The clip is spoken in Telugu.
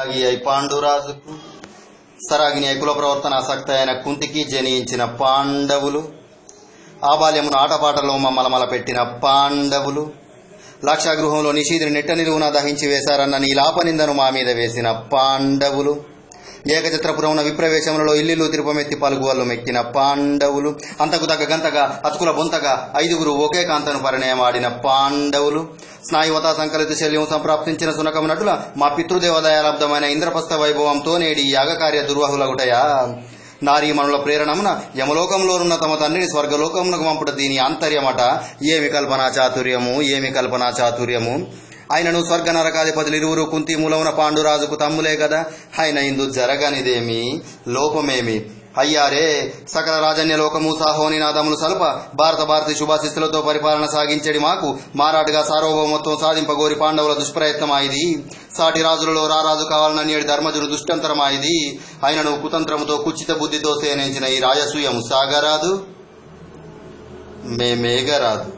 అయి పాండురాజుకు సరాగిని కుల ప్రవర్తన ఆసక్తి అయిన కుంతికి జనించిన పాండవులు, ఆబాల్యమును ఆటపాటలో మమ్మలమల పెట్టిన పాండవులు, లాక్షాగృహంలో నిషీధుని నెట్ట నిలువున దహించి వేశారన్న నీలాపనిందను మా మీద వేసిన పాండవులు, ఏకచిత్రపురమున విప్రవేశములలో ఇల్లు తిరుపమెత్తి పలుగువల్లు మెక్కిన పాండవులు, అంతకు తగ్గ గంతగా అతుకుల బొంతగా 5గురు ఒకే కాంతను పరిణయమాడిన పాండవులు, స్నాయువత సంకలిత శల్యం సంప్రాప్తించిన సునకము నటుల మా పితృదేవదయాలబ్ధమైన ఇంద్రపస్థ వైభవంతో నేడి యాగకార్య దుర్వాహులగుటయా. నారీమణుల ప్రేరణమున యమలోకంలోనున్న తమ తండ్రిని స్వర్గలోకమునకు పంపుట దీని ఆంతర్యమట. ఏమి కల్పనా చాతుర్యము, ఏమి కల్పనా చాతుర్యము. ఆయనను స్వర్గ నరకాధిపతులు ఇరువురు కుంతి మూలమున పాండురాజుకు తమ్ములే కదా. ఆయన ఇందు జరగనిదేమి, లోపమేమి. అయ్యారే సకల రాజన్య లోకము సాహోని నాదములు సల్ప భారతి శుభాశిస్తులతో పరిపాలన సాగించడి మాకు మారాటుగా సార్వభౌమత్వం సాధింపగోరి పాండవుల దుష్ప్రయత్నమాయిది. సాటి రాజులలో రారాజు కావాలననేడు ధర్మజుడు దుష్టంతరమాయిది. ఆయనను కుతంత్రముతో కుచిత బుద్ధితో సేనించిన ఈ రాజసూయము సాగరాదు, మేమేగరాదు.